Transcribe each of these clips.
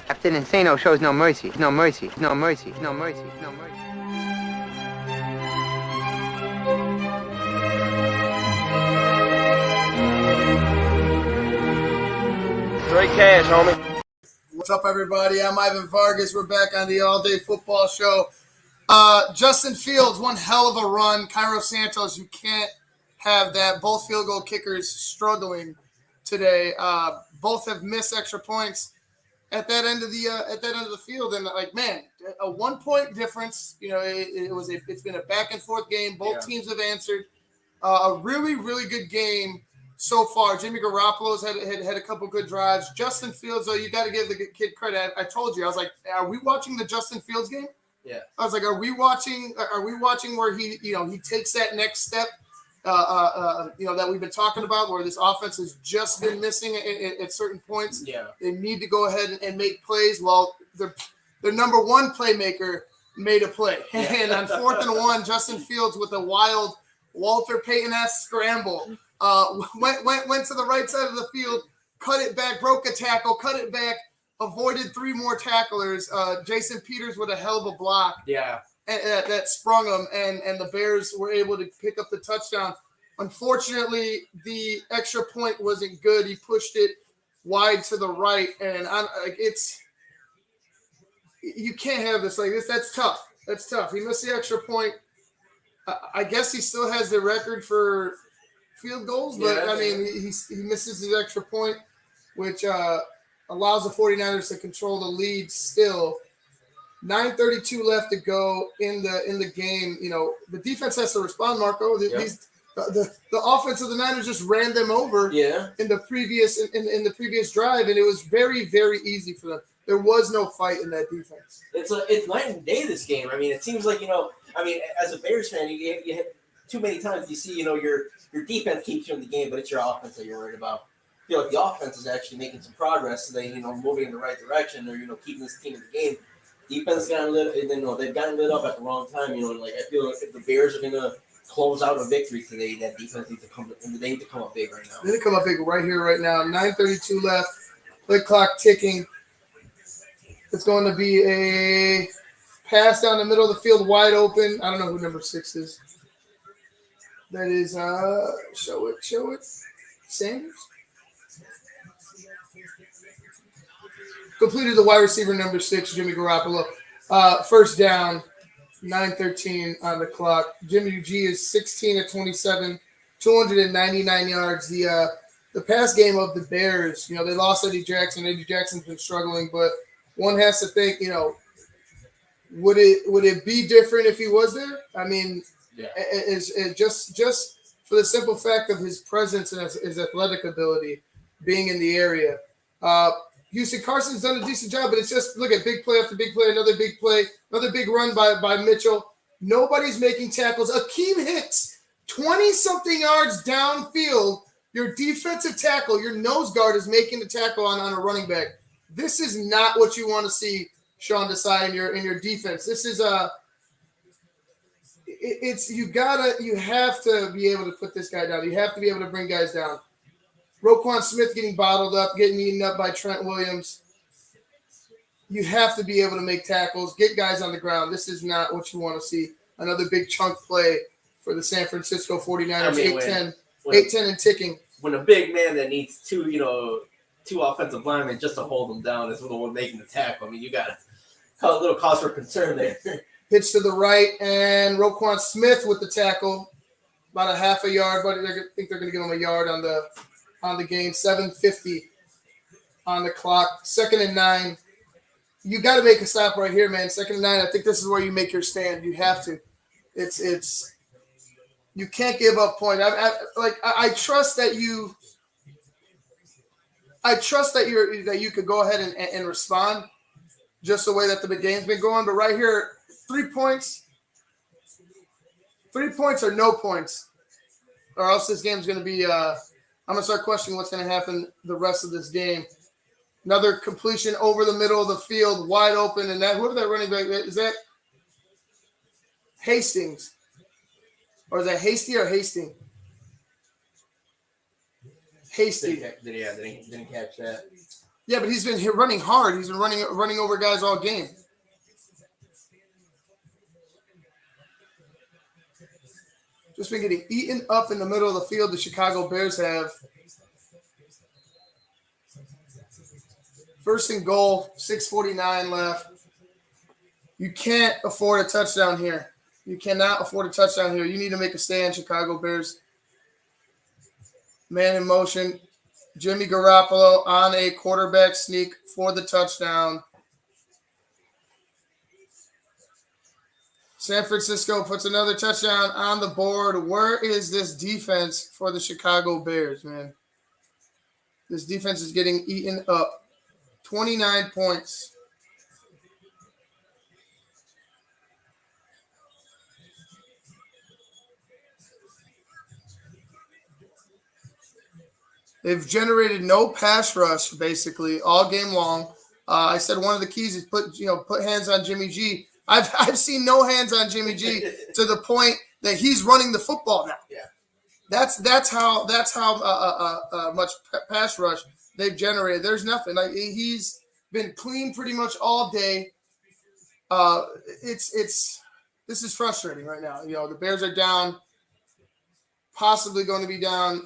Captain Insano shows no mercy, no mercy, no mercy, no mercy, no mercy. Straight cash, homie. What's up, everybody? I'm Ivan Vargas. We're back on the All Day Football Show. Justin Fields, one hell of a run. Cairo Santos, you can't have that. Both field goal kickers struggling today. Both have missed extra points at that end of the field, and like, man, a 1 point difference. You know, it's been a back and forth game. Both teams have answered. A really, really good game so far. Jimmy Garoppolo's had a couple good drives. Justin Fields, though, you got to give the kid credit. I told you, I was like, are we watching the Justin Fields game? Yeah. I was like, are we watching where he takes that next step, that we've been talking about, where this offense has just been missing at certain points. Yeah. They need to go ahead and make plays. Well, their number one playmaker made a play. Yeah. And on 4th and 1, Justin Fields with a wild Walter Payton-esque scramble went to the right side of the field, cut it back, broke a tackle, cut it back, avoided 3 more tacklers. Jason Peters with a hell of a block. Yeah. That sprung him, and the Bears were able to pick up the touchdown. Unfortunately, the extra point wasn't good. He pushed it wide to the right, and you can't have this like this. That's tough. That's tough. He missed the extra point. I guess he still has the record for field goals, but I mean, he misses his extra point, which allows the 49ers to control the lead still. 9:32 left to go in the game. You know, the defense has to respond, Marco. The offense of the Niners just ran them over in the previous drive, and it was very, very easy for them. There was no fight in that defense. It's night and day, this game. I mean, it seems like, as a Bears fan, you hit too many times you see, your defense keeps you in the game, but it's your offense that you're worried about. I feel like the offense is actually making some progress today, moving in the right direction, or, keeping this team in the game. Defense got they've gotten lit up at the wrong time. I feel like if the Bears are gonna close out a victory today, that defense needs to come up big right now. They need to come up big right here, right now. 9:32 left, play clock ticking. It's going to be a pass down the middle of the field, wide open. I don't know who number 6 is. That is show it. Sanders. Completed the wide receiver number 6, Jimmy Garoppolo. First down, 9:13 on the clock. Jimmy G is 16 of 27, 299 yards. The pass game of the Bears, they lost Eddie Jackson. Eddie Jackson's been struggling, but one has to think, would it be different if he was there? I mean, it just for the simple fact of his presence and his athletic ability being in the area. Houston Carson's done a decent job, but it's just, look at big play after big play, another big play, another big run by Mitchell. Nobody's making tackles. Akeem Hicks, 20-something yards downfield. Your defensive tackle, your nose guard is making the tackle on a running back. This is not what you want to see, Sean Desai, in your defense. This is you have to be able to put this guy down. You have to be able to bring guys down. Roquan Smith getting bottled up, getting eaten up by Trent Williams. You have to be able to make tackles, get guys on the ground. This is not what you want to see. Another big chunk play for the San Francisco 49ers, 8-10 and ticking. When a big man that needs two offensive linemen just to hold them down is the one making the tackle. I mean, you got a little cause for concern there. Pitch to the right, and Roquan Smith with the tackle, about a half a yard, but I think they're going to give him a yard on the game. 7:50 on the clock. 2nd and 9. You got to make a stop right here, man. 2nd and 9. I think this is where you make your stand. You have to. It's you can't give up points. I trust that you. I trust that you could go ahead and respond just the way that the game's been going. But right here, 3 points. 3 points or no points, or else this game's going to be. I'm going to start questioning what's going to happen the rest of this game. Another completion over the middle of the field, wide open, and whoever that running back is, that Hastings, or is that Hasty or Hastings? Hasty. Didn't catch that. Yeah, but he's been running hard. He's been running over guys all game. Just been getting eaten up in the middle of the field. The Chicago Bears have. First and goal, 6:49 left. You can't afford a touchdown here. You cannot afford a touchdown here. You need to make a stand, Chicago Bears. Man in motion. Jimmy Garoppolo on a quarterback sneak for the touchdown. San Francisco puts another touchdown on the board. Where is this defense for the Chicago Bears, man? This defense is getting eaten up. 29 points. They've generated no pass rush basically all game long. I said one of the keys is put hands on Jimmy G. I've seen no hands on Jimmy G to the point that he's running the football now. Yeah, that's how much pass rush they've generated. There's nothing. Like, he's been clean pretty much all day. This is frustrating right now. You know, the Bears are down, possibly going to be down.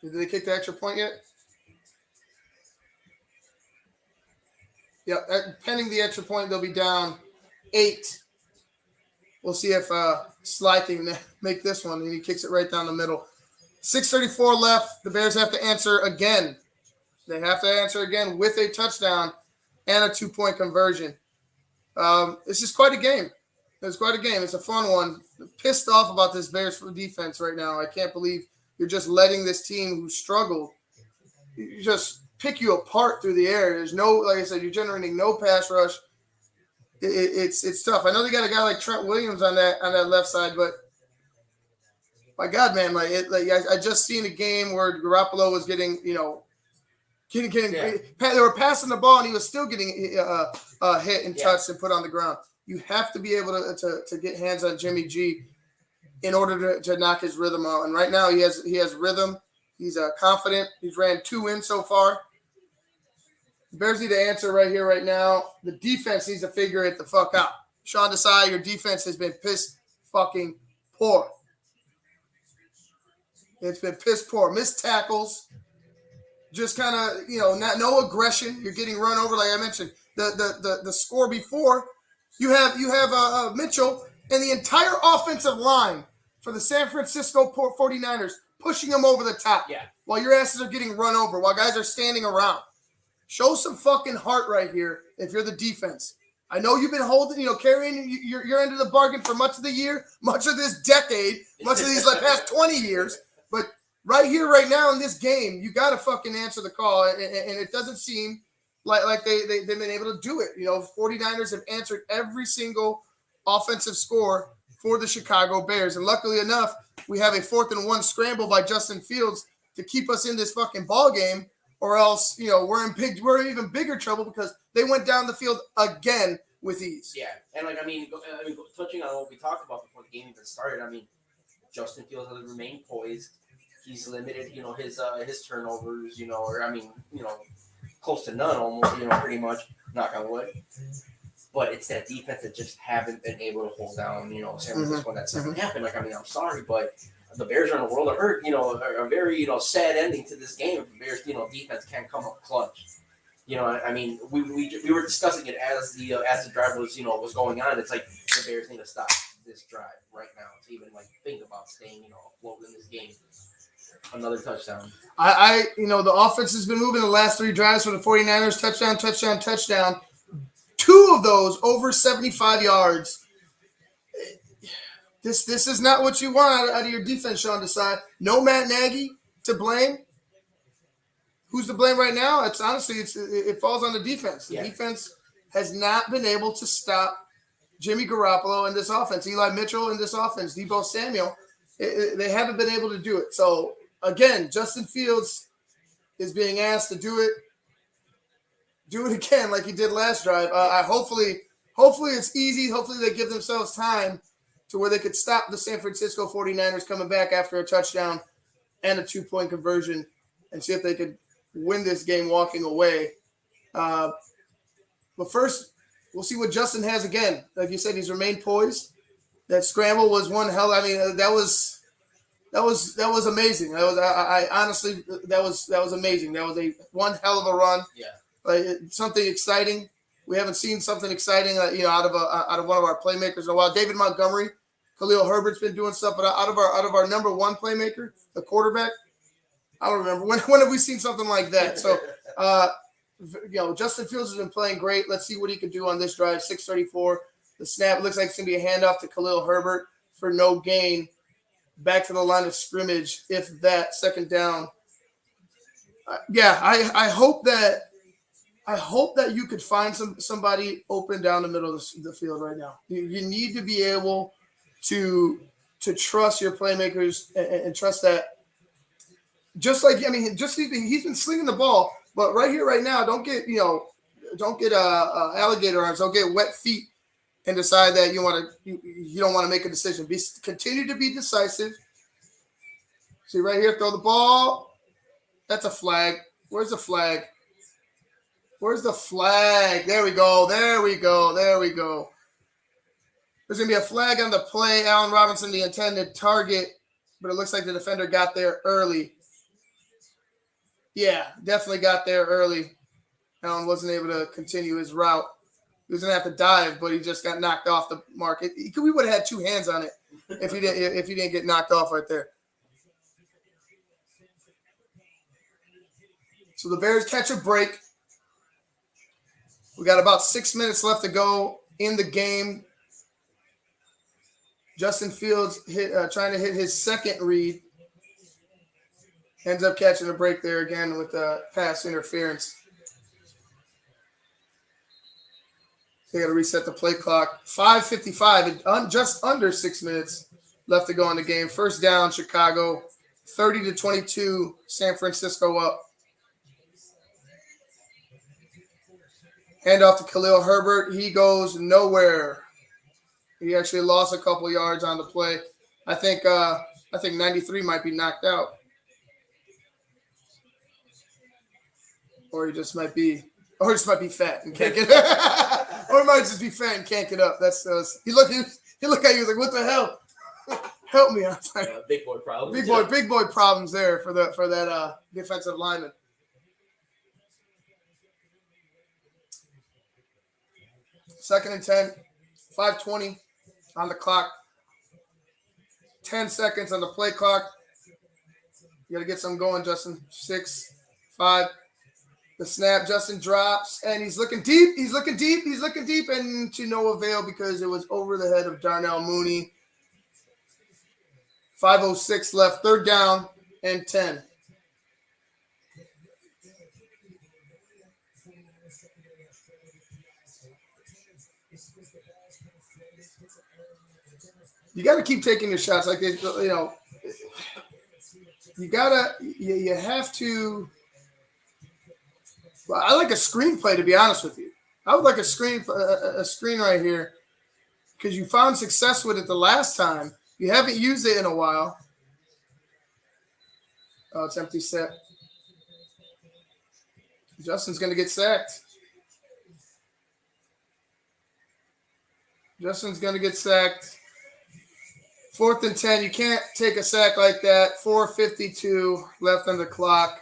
Did they kick the extra point yet? Yeah, pending the extra point, they'll be down 8. We'll see if Sly can make this one, and he kicks it right down the middle. 6:34 left. The Bears have to answer again. They have to answer again with a touchdown and a 2-point conversion. This is quite a game. It's quite a game. It's a fun one. I'm pissed off about this Bears defense right now. I can't believe you're just letting this team who struggled just pick you apart through the air. There's no, like I said, you're generating no pass rush. It's tough. I know they got a guy like Trent Williams on that left side, but my God, man, I just seen a game where Garoppolo was getting they were passing the ball and he was still getting hit and touched and put on the ground. You have to be able to get hands on Jimmy G in order to knock his rhythm out. And right now he has rhythm. He's confident. He's ran 2 in so far. The Bears need to answer right here, right now. The defense needs to figure it the fuck out. Sean Desai, your defense has been piss fucking poor. It's been piss poor. Missed tackles. Just kind of, no aggression. You're getting run over, like I mentioned. The score before, you have Mitchell and the entire offensive line for the San Francisco 49ers pushing them over the top. Yeah. While your asses are getting run over, while guys are standing around. Show some fucking heart right here if you're the defense. I know you've been holding, carrying your end of the bargain for much of the year, much of this decade, much of these past 20 years. But right here, right now in this game, you got to fucking answer the call. And it doesn't seem like they've been able to do it. 49ers have answered every single offensive score for the Chicago Bears. And luckily enough, we have a 4th and 1 scramble by Justin Fields to keep us in this fucking ball game. Or else, we're in even bigger trouble because they went down the field again with ease. Yeah, and touching on what we talked about before the game even started. Justin Fields has remained poised. He's limited, his turnovers, close to none almost, pretty much. Knock on wood. But it's that defense that just haven't been able to hold down, San Francisco in that second half. And I'm sorry, but the Bears are in a world of hurt, a very, sad ending to this game. If the Bears, defense can't come up clutch. We were discussing it as the drive was, was going on. It's like the Bears need to stop this drive right now to even think about staying, afloat in this game. Another touchdown. The offense has been moving the last 3 drives for the 49ers. Touchdown. 2 of those over 75 yards. This is not what you want out of your defense, Sean Desai. No Matt Nagy to blame. Who's to blame right now? It falls on the defense. The defense has not been able to stop Jimmy Garoppolo in this offense, Eli Mitchell in this offense, Deebo Samuel. They haven't been able to do it. So, again, Justin Fields is being asked to do it again like he did last drive. Hopefully it's easy. Hopefully they give themselves time to where they could stop the San Francisco 49ers coming back after a touchdown and a 2-point conversion and see if they could win this game walking away. But first, we'll see what Justin has again. Like you said, he's remained poised. That scramble was one hell. I mean, that was amazing. I honestly, that was amazing. That was one hell of a run. Yeah. Like something exciting. We haven't seen something exciting, out of one of our playmakers in a while. David Montgomery, Khalil Herbert's been doing stuff, but out of our number one playmaker, the quarterback, I don't remember when have we seen something like that. So, Justin Fields has been playing great. Let's see what he can do on this drive. 6:34. The snap looks like it's gonna be a handoff to Khalil Herbert for no gain. Back to the line of scrimmage, if that, second down. I hope that you could find somebody open down the middle of the field right now. You need to be able to trust your playmakers and trust that. Just like he's been slinging the ball, but right here, right now, don't get alligator arms, don't get wet feet, and decide that you don't want to make a decision. Continue to be decisive. See right here, throw the ball. That's a flag. Where's the flag? Where's the flag? There we go. There we go. There we go. There's going to be a flag on the play. Allen Robinson, the intended target, but it looks like the defender got there early. Yeah, definitely got there early. Allen wasn't able to continue his route. He was going to have to dive, but he just got knocked off the mark. We would have had two hands on it if he didn't get knocked off right there. So the Bears catch a break. We got about 6 minutes left to go in the game. Justin Fields trying to hit his second read. Ends up catching a break there again with pass interference. They got to reset the play clock. 5:55, and just under 6 minutes left to go in the game. First down, Chicago. 30-22, San Francisco up. Hand off to Khalil Herbert. He goes nowhere. He actually lost a couple yards on the play. I think 93 might be knocked out. Or he just might be fat and can't get or he might just be fat and can't get up. That's he looked at you like, what the hell? Help me out. Big boy problems. Big boy problems there for that defensive lineman. Second and 10, 5:20 on the clock. 10 seconds on the play clock. You got to get something going, Justin. 6, 5. The snap, Justin drops, and he's looking deep, and to no avail because it was over the head of Darnell Mooney. 5:06 left, third down and 10. You got to keep taking your shots like this, you have to. Well, I like a screenplay, to be honest with you. I would like a screen right here because you found success with it the last time. You haven't used it in a while. Oh, it's empty set. Justin's going to get sacked. Justin's going to get sacked. 4th and 10. You can't take a sack like that. 4:52 left on the clock.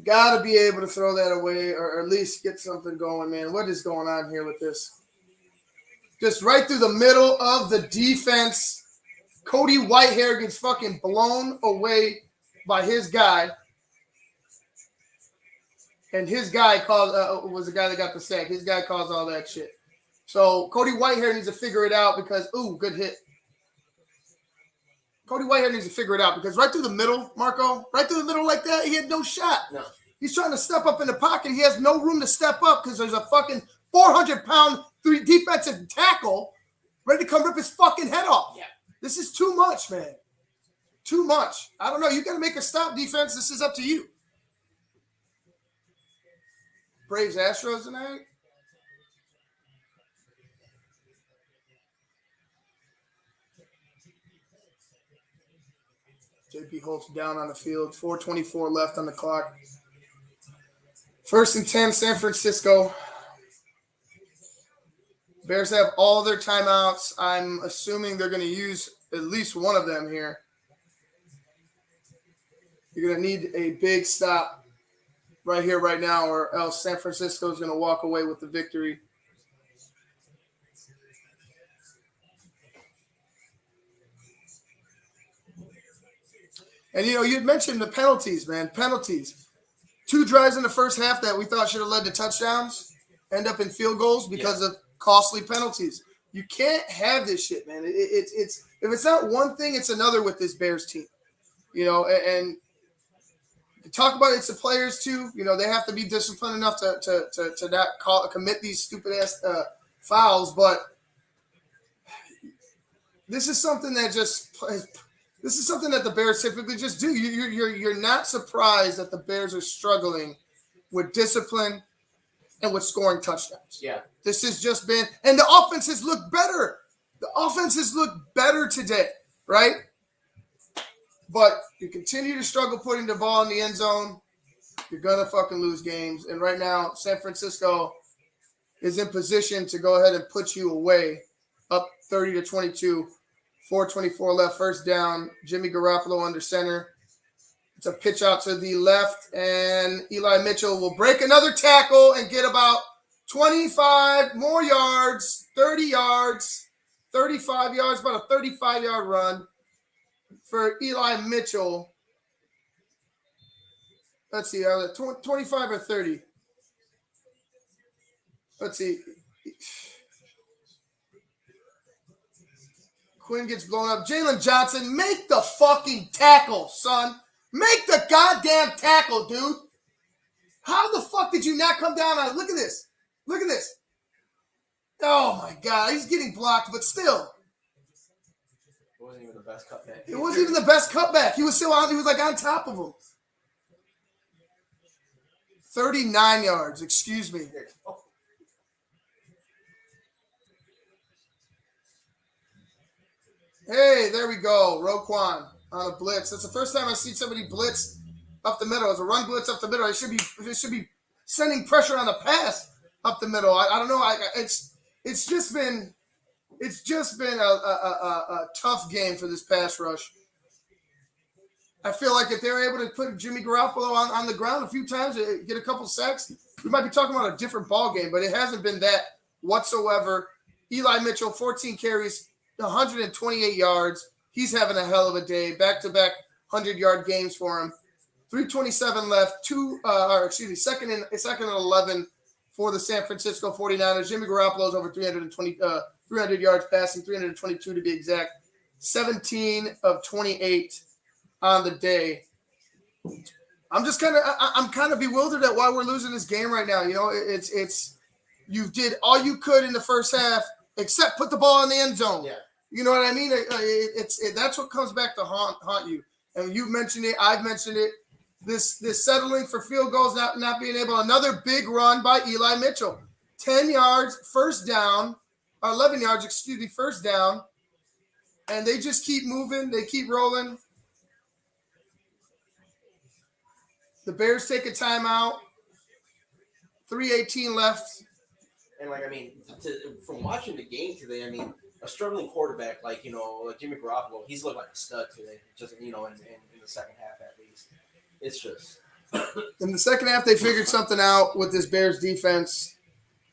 Got to be able to throw that away or at least get something going, man. What is going on here with this? Just right through the middle of the defense. Cody Whitehair gets fucking blown away by his guy. And his guy was the guy that got the sack. His guy caused all that shit. So Cody Whitehair needs to figure it out because, good hit. Cody Whitehair needs to figure it out because right through the middle, Marco, right through the middle like that, he had no shot. No. He's trying to step up in the pocket. He has no room to step up because there's a fucking 400-pound defensive tackle ready to come rip his fucking head off. Yeah. This is too much, man. Too much. I don't know. You got to make a stop, defense. This is up to you. Braves Astros tonight. JP Holtz down on the field. 4:24 left on the clock. 1st and 10, San Francisco. Bears have all their timeouts. I'm assuming they're going to use at least one of them here. You're going to need a big stop right here, right now, or else San Francisco is going to walk away with the victory. And, you had mentioned the penalties, man. Penalties. 2 drives in the first half that we thought should have led to touchdowns end up in field goals because of costly penalties. You can't have this shit, man. It's if it's not one thing, it's another with this Bears team. And talk about it's the players too. They have to be disciplined enough to not commit these stupid ass fouls. But this is something that this is something that the Bears typically just do. You're not surprised that the Bears are struggling with discipline and with scoring touchdowns. Yeah. This has just been, and the offenses look better. The offenses look better today, right? But you continue to struggle putting the ball in the end zone, you're going to fucking lose games. And right now, San Francisco is in position to go ahead and put you away, up 30-22, 4:24 left, 1st down. Jimmy Garoppolo under center. It's a pitch out to the left, and Eli Mitchell will break another tackle and get about 25 more yards, 30 yards, 35 yards, about a 35-yard run for Eli Mitchell. Let's see, 25 or 30. Let's see. Quinn gets blown up. Jalen Johnson, make the fucking tackle, son. Make the goddamn tackle, dude. How the fuck did you not come down on it? Look at this. Look at this. Oh, my God. He's getting blocked, but still. It wasn't even the best cutback. It wasn't even the best cutback. He was still on. He was like on top of him. 39 yards. Excuse me. Hey, there we go. Roquan on a blitz. That's the first time I've seen somebody blitz up the middle. It's a run blitz up the middle. It should be sending pressure on the pass up the middle. I don't know. It's just been a tough game for this pass rush. I feel like if they were able to put Jimmy Garoppolo on the ground a few times, get a couple sacks, we might be talking about a different ball game. But it hasn't been that whatsoever. Eli Mitchell, 14 carries, 128 yards. He's having a hell of a day. Back-to-back 100-yard games for him. 3:27 left. Second and 11 for the San Francisco 49ers. Jimmy Garoppolo's over 300 yards passing, 322 to be exact. 17 of 28 on the day. I'm kind of bewildered at why we're losing this game right now. It's you did all you could in the first half except put the ball in the end zone. Yeah. You know what I mean? That's what comes back to haunt you. And you've mentioned it. I've mentioned it. This settling for field goals, not being able. Another big run by Eli Mitchell. 10 yards, first down, or 11 yards, first down. And they just keep moving. They keep rolling. The Bears take a timeout. 3:18 left. And from watching the game today, a struggling quarterback like Jimmy Garoppolo, he's looked like a stud today. Just in the second half at least, it's just. In the second half, they figured something out with this Bears defense.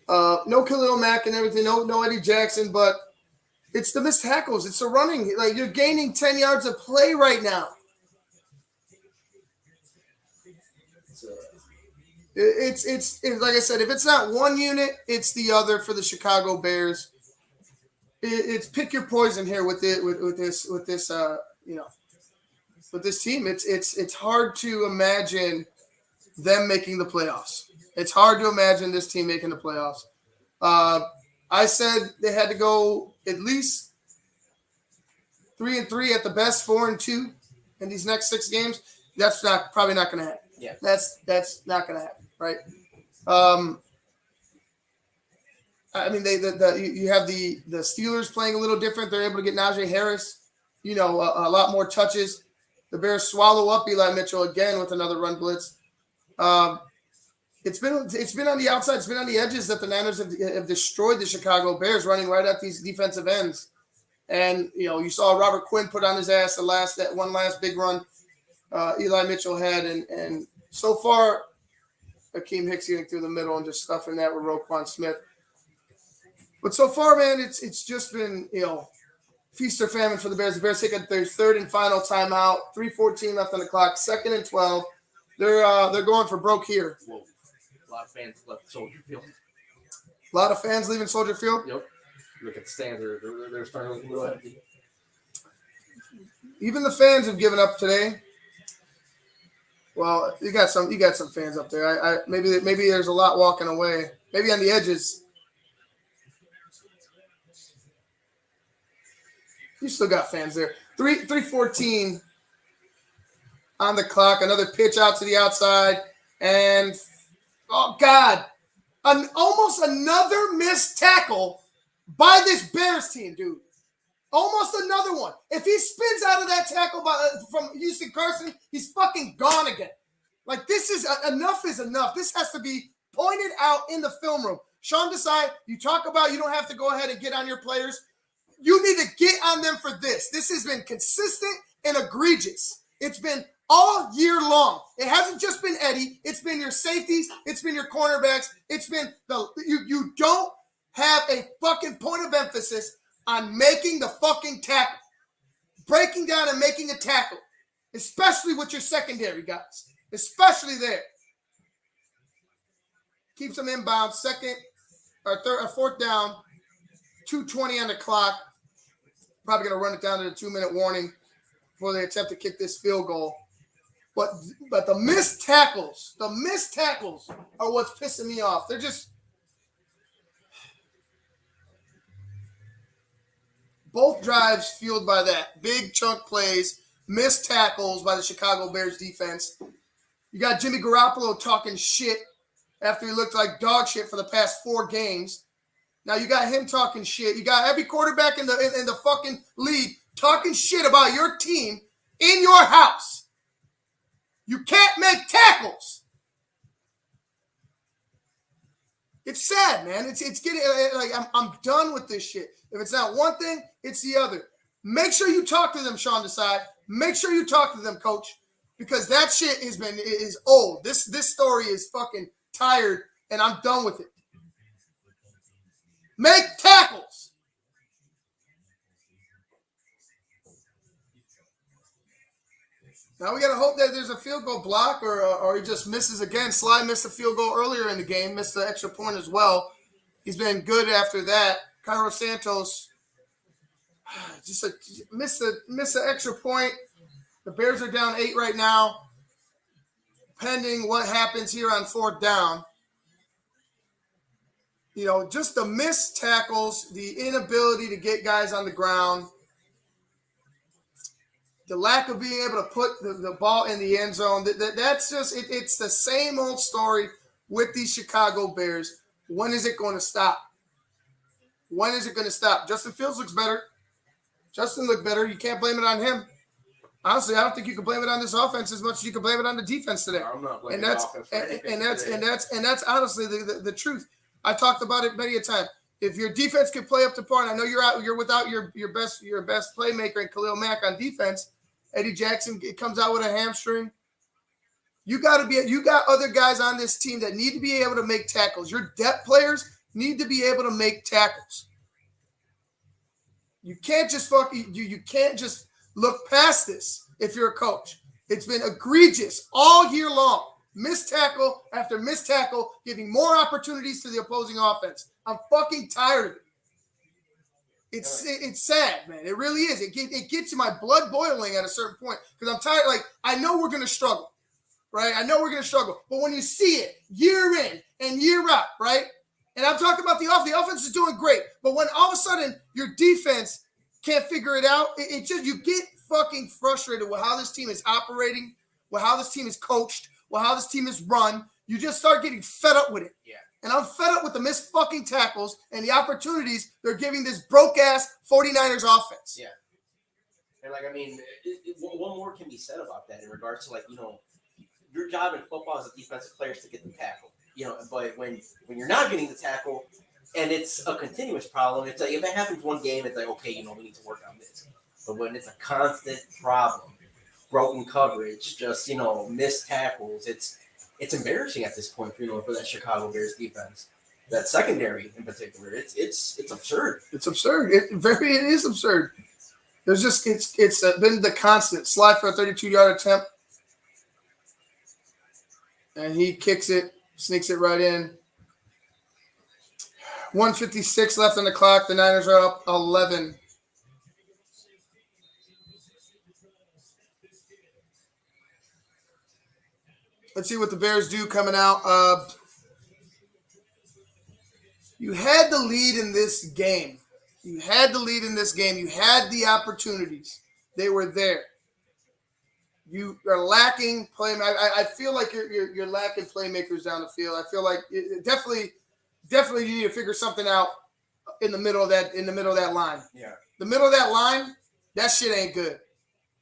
No Khalil Mack and everything. No Eddie Jackson, but it's the missed tackles. It's the running. Like you're gaining 10 yards of play right now. It's like I said, if it's not one unit, it's the other for the Chicago Bears. It's pick your poison here with this team. It's hard to imagine them making the playoffs. It's hard to imagine this team making the playoffs. I said they had to go at least 3-3 at the best, 4-2 in these next 6 games. That's probably not going to happen. Yeah, that's not going to happen, right? You have the Steelers playing a little different. They're able to get Najee Harris, a lot more touches. The Bears swallow up Eli Mitchell again with another run blitz. It's been on the outside, it's been on the edges that the Niners have destroyed the Chicago Bears, running right at these defensive ends. And you saw Robert Quinn put on his ass that one last big run Eli Mitchell had, and so far Akeem Hicks getting through the middle and just stuffing that with Roquan Smith. But so far, man, it's just been feast or famine for the Bears. The Bears take their third and final timeout. 3:14 left on the clock. 2nd and 12. They're going for broke here. Whoa. A lot of fans left Soldier Field. A lot of fans leaving Soldier Field. Yep. Look at the stands. They're starting to look a little empty. Even the fans have given up today. Well, you got some fans up there. Maybe there's a lot walking away. Maybe on the edges. You still got fans there. 3:14 on the clock. Another pitch out to the outside, and oh God, almost another missed tackle by this Bears team, dude. Almost another one. If he spins out of that tackle from Houston Carson, he's fucking gone again. Like, this is enough is enough. This has to be pointed out in the film room. Sean Desai, you talk about you don't have to go ahead and get on your players. You need to get on them for this. This has been consistent and egregious. It's been all year long. It hasn't just been Eddie. It's been your safeties. It's been your cornerbacks. It's been you don't have a fucking point of emphasis on making the fucking tackle. Breaking down and making a tackle. Especially with your secondary guys. Especially there. Keeps them inbound. Fourth down. 2:20 on the clock. Probably going to run it down to the 2-minute warning before they attempt to kick this field goal. But the missed tackles are what's pissing me off. They're just both drives fueled by that. Big chunk plays, missed tackles by the Chicago Bears defense. You got Jimmy Garoppolo talking shit after he looked like dog shit for the past 4 games. Now you got him talking shit. You got every quarterback in the fucking league talking shit about your team in your house. You can't make tackles. It's sad, man. It's getting like I'm done with this shit. If it's not one thing, it's the other. Make sure you talk to them, Sean Desai. Make sure you talk to them, Coach, because that shit is old. This story is fucking tired, and I'm done with it. Make tackles. Now we got to hope that there's a field goal block or he just misses again. Sly missed a field goal earlier in the game, missed the extra point as well. He's been good after that. Cairo Santos just missed the extra point. The Bears are down 8 right now, pending what happens here on 4th down. Just the missed tackles, the inability to get guys on the ground, the lack of being able to put the ball in the end zone. That's just it's the same old story with these Chicago Bears. When is it going to stop? When is it going to stop? Justin Fields looks better. Justin looked better. You can't blame it on him. Honestly, I don't think you can blame it on this offense as much as you can blame it on the defense today. I'm not blaming the offense for anything and that's honestly the truth. I talked about it many a time. If your defense can play up to par, and I know you're without your best playmaker and Khalil Mack on defense. Eddie Jackson comes out with a hamstring. You got other guys on this team that need to be able to make tackles. Your depth players need to be able to make tackles. You can't just you can't just look past this if you're a coach. It's been egregious all year long. Missed tackle after missed tackle, giving more opportunities to the opposing offense. I'm fucking tired of it. It's sad, man. It really is. It gets my blood boiling at a certain point because I'm tired. Like, I know we're going to struggle, right? I know we're going to struggle. But when you see it year in and year out, right? And I'm talking about the offense is doing great. But when all of a sudden your defense can't figure it out, it just you get fucking frustrated with how this team is operating, with how this team is coached, with how this team is run. You just start getting fed up with it. Yeah. And I'm fed up with the missed fucking tackles and the opportunities they're giving this broke-ass 49ers offense. Yeah. And like, I mean, one more can be said about that in regards to like, your job in football as a defensive player is to get the tackle. But when you're not getting the tackle, and it's a continuous problem, it's like if it happens one game, it's like okay, we need to work on this. But when it's a constant problem, broken coverage, just missed tackles, it's embarrassing at this point for that Chicago Bears defense. That secondary in particular, it's absurd. It's absurd. It is absurd. There's just it's been the constant slide for a 32-yard attempt, and he kicks it, sneaks it right in. 1:56 left on the clock. The Niners are up 11. Let's see what the Bears do coming out. You had the lead in this game. You had the opportunities. They were there. You are lacking play. I feel like you're lacking playmakers down the field. I feel like definitely you need to figure something out in the middle of that line. Yeah. The middle of that line, that shit ain't good.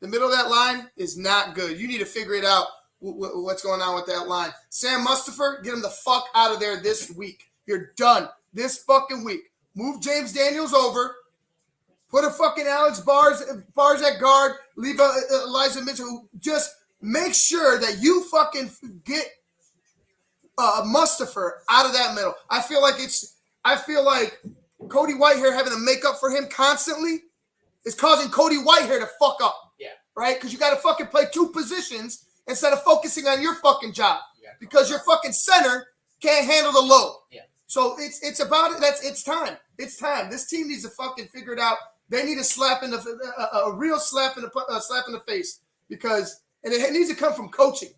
The middle of that line is not good. You need to figure it out. What's going on with that line? Sam Mustipher, get him the fuck out of there this week. You're done this fucking week. Move James Daniels over. Put a fucking Alex Bars at guard. Leave Elijah Mitchell. Just make sure that you fucking get Mustipher out of that middle. I feel like Cody Whitehair having to make up for him constantly is causing Cody Whitehair to fuck up. Yeah. Right? Because you got to fucking play two positions instead of focusing on your fucking job. Yeah. Because your fucking center can't handle the load. Yeah. So it's about it. It's time. It's time. This team needs to fucking figure it out. They need a slap in a real slap in the face because it needs to come from coaching.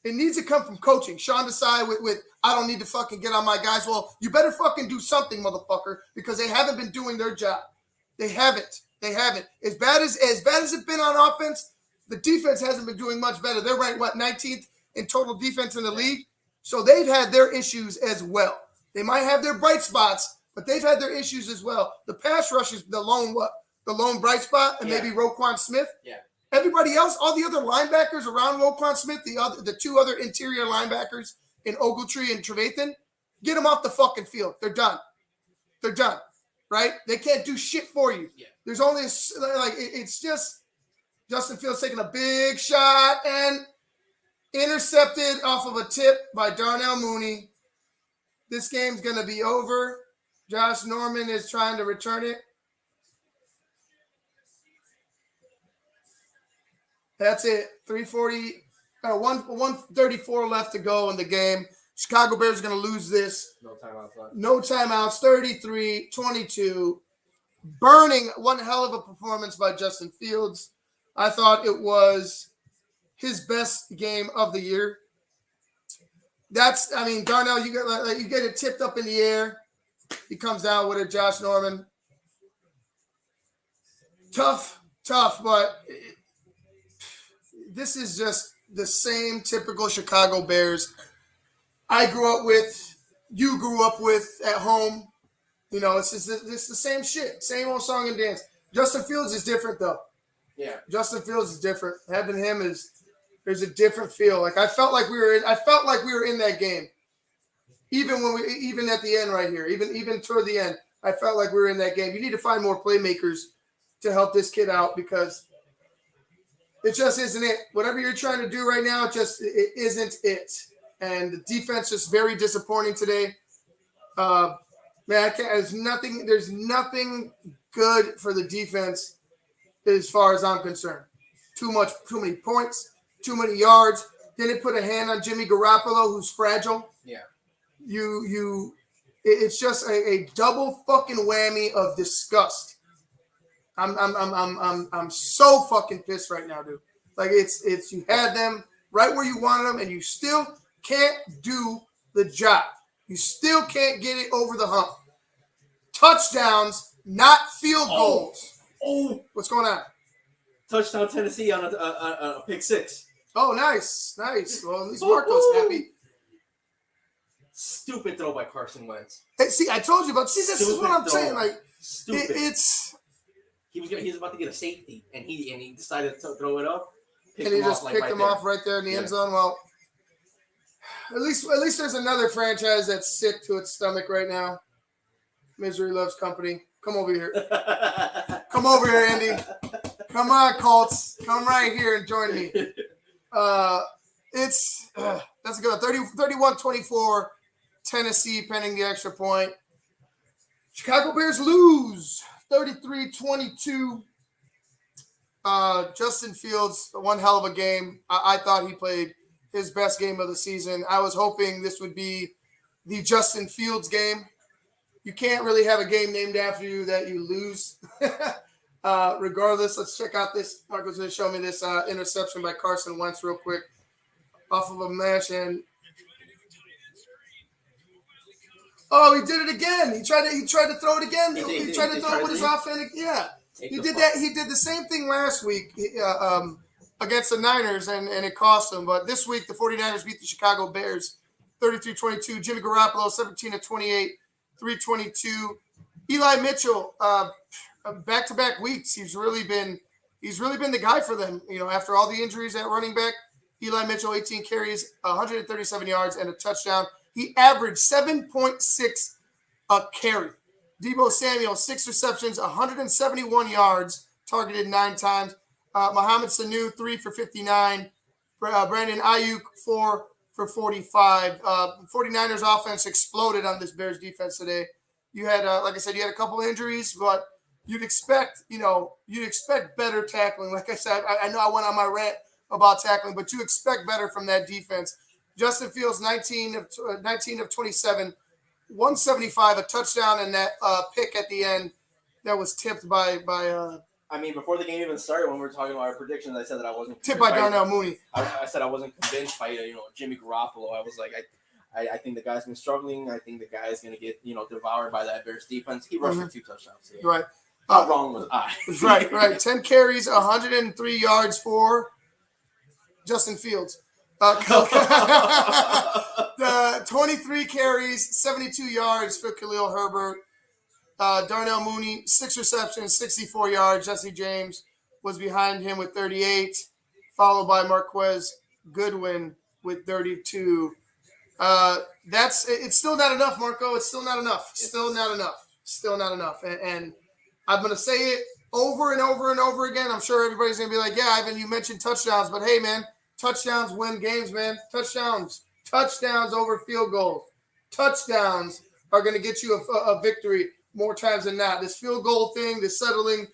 It needs to come from coaching. Sean Desai with I don't need to fucking get on my guys. Well, you better fucking do something, motherfucker, because they haven't been doing their job. They haven't. As bad as it's been on offense, the defense hasn't been doing much better. They're ranked 19th in total defense in the league. So they've had their issues as well. They might have their bright spots, but they've had their issues as well. The pass rush is the lone bright spot, and maybe Roquan Smith. Yeah. Everybody else, all the other linebackers around Roquan Smith, the two other interior linebackers in Ogletree and Trevathan, get them off the fucking field. They're done. Right? They can't do shit for you. Yeah. There's only it's just Justin Fields taking a big shot and intercepted off of a tip by Darnell Mooney. This game's going to be over. Josh Norman is trying to return it. That's it. 134 left to go in the game. Chicago Bears are going to lose this. No timeouts left. No timeouts. 33-22. Burning. One hell of a performance by Justin Fields. I thought it was his best game of the year. Darnell, you get it tipped up in the air. He comes down with it, Josh Norman. Tough, but this is just the same typical Chicago Bears I grew up with, you grew up with at home. It's the same shit. Same old song and dance. Justin Fields is different, though. Yeah. Justin Fields is different. Having him there's a different feel. Like I felt like we were in that game. Even at the end right here, even toward the end, I felt like we were in that game. You need to find more playmakers to help this kid out because it just isn't it. Whatever you're trying to do right now, it isn't it. And the defense is very disappointing today. There's nothing good for the defense as far as I'm concerned. Too many points, too many yards. Didn't put a hand on Jimmy Garoppolo, who's fragile. Yeah. It's just a double fucking whammy of disgust. I'm so fucking pissed right now, dude. Like it's you had them right where you wanted them, and you still can't do the job. You still can't get it over the hump. Touchdowns, not field goals. Oh, What's going on? touchdown Tennessee on a pick six. Oh, nice. Well, at least Marco's happy. Stupid throw by Carson Wentz. Hey, see, I told you about. See, this is what I'm saying. Like, Stupid. he was about to get a safety, and he decided to throw it up. And he just picked him off right there in the end zone. Well, at least there's another franchise that's sick to its stomach right now. Misery loves company. Come over here. Come over here, Andy. Come on, Colts. Come right here and join me. That's a good one. 31-24, Tennessee pending the extra point. Chicago Bears lose 33-22. Justin Fields, one hell of a game. I thought he played his best game of the season. I was hoping this would be the Justin Fields game. You can't really have a game named after you that you lose. Regardless, let's check out this. Marco's going to show me this interception by Carson Wentz real quick off of a mesh. And oh, he did it again. He tried to throw it again. He tried to throw it with his offense. Yeah. He did that. He did the same thing last week against the Niners, and it cost him. But this week, the 49ers beat the Chicago Bears 33-22. Jimmy Garoppolo, 17-28, 322. Eli Mitchell, back-to-back weeks. He's really been the guy for them. You know, after all the injuries at running back, Eli Mitchell, 18 carries, 137 yards, and a touchdown. He averaged 7.6 a carry. Deebo Samuel, 6 receptions, 171 yards, targeted 9 times. Mohamed Sanu, 3 for 59. Brandon Ayuk, 4 for 45. 49ers offense exploded on this Bears defense today. You had, like I said, you had a couple injuries, but you'd expect better tackling. Like I said, I know I went on my rant about tackling, but you expect better from that defense. Justin Fields, 19 of 27. 175, a touchdown, and that pick at the end that was tipped by I mean, before the game even started, when we were talking about our predictions, I said that I wasn't tipped by Darnell Mooney. I said I wasn't convinced by Jimmy Garoppolo. I was like, I think the guy's been struggling. I think the guy's going to get devoured by that Bears defense. He rushed for 2 touchdowns. So, right. How wrong was I? right. 10 carries, 103 yards for Justin Fields. 23 carries, 72 yards for Khalil Herbert. Darnell Mooney, 6 receptions, 64 yards. Jesse James was behind him with 38, followed by Marquez Goodwin with 32. It's still not enough, Marco. It's still not enough. Still not enough. And I'm going to say it over and over and over again. I'm sure everybody's going to be like, yeah, Ivan, you mentioned touchdowns, but hey, man, touchdowns win games, man. Touchdowns over field goals. Touchdowns are going to get you a victory more times than not. This field goal thing, this settling,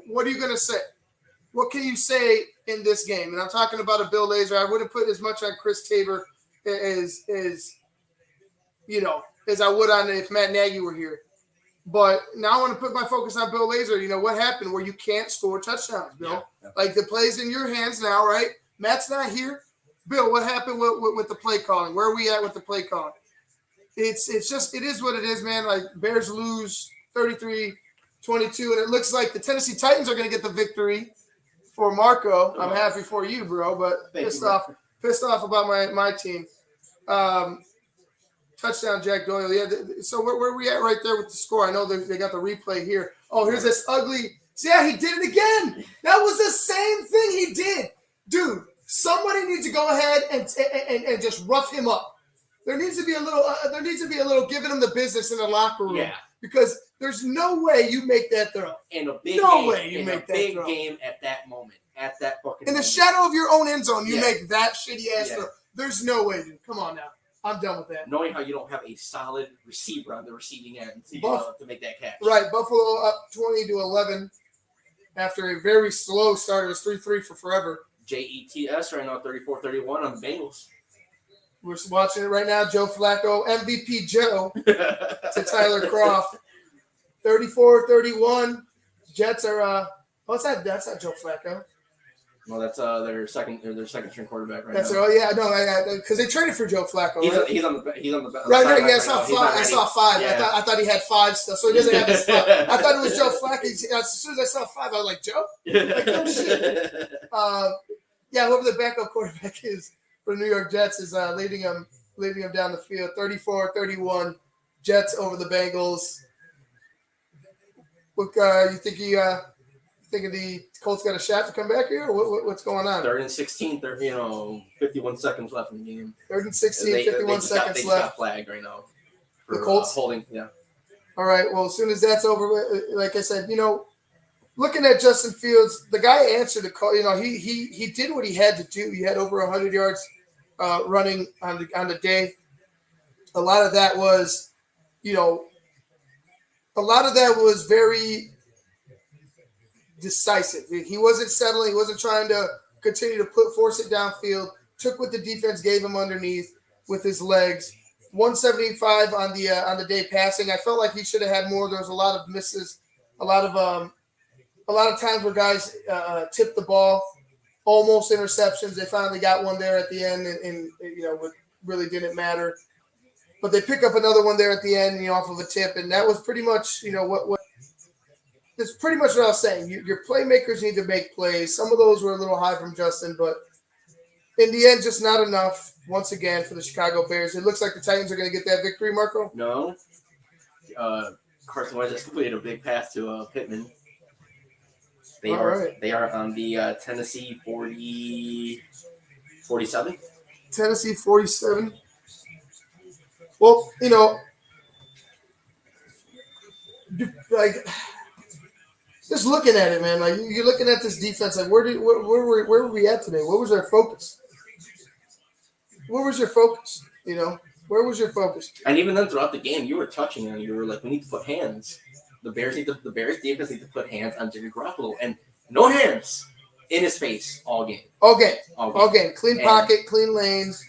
what are you going to say? What can you say in this game? And I'm talking about a Bill Lazor. I wouldn't put as much on Chris Tabor as I would on if Matt Nagy were here. But now I want to put my focus on Bill Lazor. What happened where you can't score touchdowns, Bill? Yeah. Like the play's in your hands now, right? Matt's not here. Bill, what happened with the play calling? Where are we at with the play calling? It is what it is, man. Like Bears lose 33-22, and it looks like the Tennessee Titans are going to get the victory for Marco. I'm happy for you, bro, but pissed off about my team. Touchdown, Jack Doyle. Yeah. So where are we at right there with the score? I know they got the replay here. Oh, here's this ugly. Yeah, he did it again. That was the same thing he did, dude. Somebody needs to go ahead and just rough him up. There needs to be a little giving him the business in the locker room. Yeah. Because there's no way you make that throw. In a big game at that moment. At that fucking in the moment. Shadow of your own end zone, you make that shitty ass throw. There's no way, dude. Come on now. I'm done with that. Knowing how you don't have a solid receiver on the receiving end to make that catch. Right. Buffalo up 20-11 after a very slow start. It was 3-3 for forever. JETS right now, 34-31 on the Bengals. We're watching it right now. Joe Flacco, MVP Joe to Tyler Kroft. 34-31. Jets are what's that? That's not Joe Flacco. Well, that's their second string quarterback right now. Because they traded for Joe Flacco. He's on the right. Yeah, I saw 5. Yeah. I thought he had 5 still, so he doesn't have his 5. I thought it was Joe Flacco. As soon as I saw 5, I was like, Joe? Like, no shit. Whoever the backup quarterback is for the New York Jets is leading them down the field. 34-31, Jets over the Bengals. Look, you think thinking the Colts got a shot to come back here? Or what's going on? 3rd and 16, 51 seconds left in the game. 3rd and 16, 51 seconds they left. Got flagged right now. The Colts? Holding, yeah. All right, well, as soon as that's over, like I said, looking at Justin Fields, the guy answered the call. He did what he had to do. He had over 100 yards running on the day. A lot of that was, very decisive. He wasn't settling. He wasn't trying to continue to force it downfield. Took what the defense gave him underneath with his legs. 175 on the day passing. I felt like he should have had more. There was a lot of misses, a lot of times where guys tipped the ball, almost interceptions. They finally got one there at the end, and what really didn't matter. But they pick up another one there at the end, off of a tip, and that was pretty much, what. That's pretty much what I was saying. Your playmakers need to make plays. Some of those were a little high from Justin, but in the end, just not enough. Once again, for the Chicago Bears, it looks like the Titans are going to get that victory, Marco. No. Carson Wentz just completed a big pass to Pittman. They are on the Tennessee 47. Tennessee 47. Well, just looking at it, man. Like you're looking at this defense. Like where were we at today? What was our focus? Where was your focus? Where was your focus? And even then, throughout the game, you were touching and you were like, "We need to put hands." The Bears defense need to put hands on Jimmy Garoppolo, and no hands in his face all game. Okay. Clean pocket, clean lanes.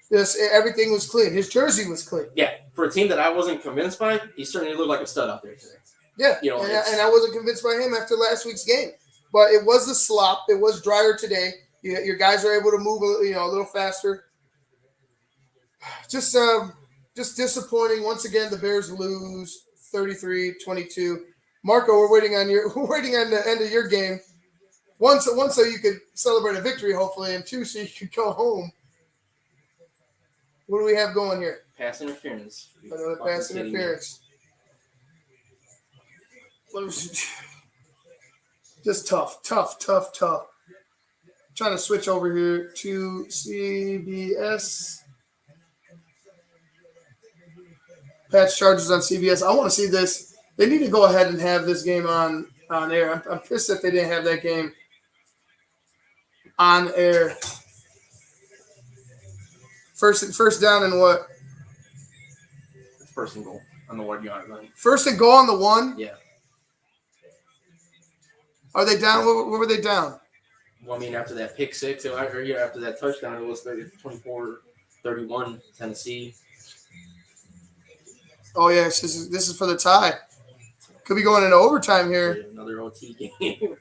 Just everything was clean. His jersey was clean. Yeah, for a team that I wasn't convinced by, he certainly looked like a stud out there today. Yeah, and I wasn't convinced by him after last week's game. But it was the slop. It was drier today. Your guys are able to move a little faster. Just disappointing. Once again, the Bears lose 33-22. Marco, we're waiting on the end of your game. One, so you could celebrate a victory, hopefully, and 2, so you could go home. What do we have going here? Pass interference. Another pass interference. Just tough. Trying to switch over here to CBS. Patch Chargers on CBS. I want to see this. They need to go ahead and have this game on air. I'm pissed that they didn't have that game on air. First down and what? First and goal on the 1 yard line. First and goal on the 1? Yeah. Are they down? What were they down? Well, I mean, after that pick six, or after that touchdown, it was 24-31 Tennessee. Oh, yeah, this is for the tie. Could be going into overtime here. Another OT game.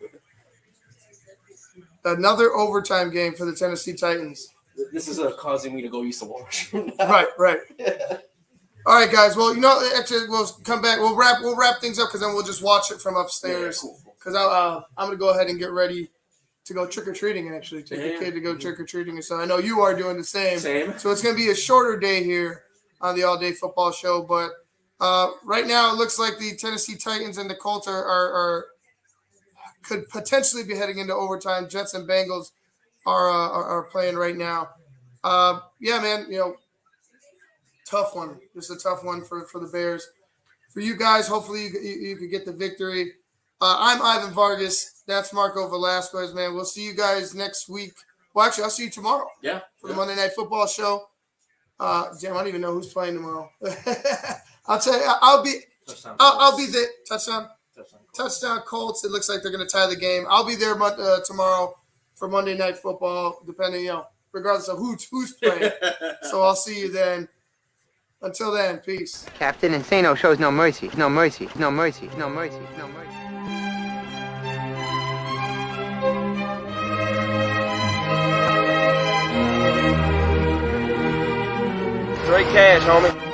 Another overtime game for the Tennessee Titans. This is causing me to go use the washroom. Right. All right, guys. Well, actually, we'll come back. We'll wrap things up because then we'll just watch it from upstairs. Because I'm gonna go ahead and get ready to go trick or treating. Actually, take the kid to go trick or treating, and so I know you are doing the same. So it's gonna be a shorter day here on the All Day Football Show. But right now, it looks like the Tennessee Titans and the Colts are could potentially be heading into overtime. Jets and Bengals are playing right now. Yeah, man. Tough one. Just a tough one for the Bears. For you guys, hopefully you could get the victory. I'm Ivan Vargas. That's Marco Velasquez, man. We'll see you guys next week. Well, actually, I'll see you tomorrow. Yeah. For the Monday Night Football Show. Damn, I don't even know who's playing tomorrow. I'll tell you, I'll be there. Touchdown Colts. It looks like they're going to tie the game. I'll be there tomorrow for Monday Night Football, depending, regardless of who's playing. So I'll see you then. Until then, peace. Captain Insano shows no mercy. No mercy. No mercy. No mercy. No mercy. Straight cash, homie.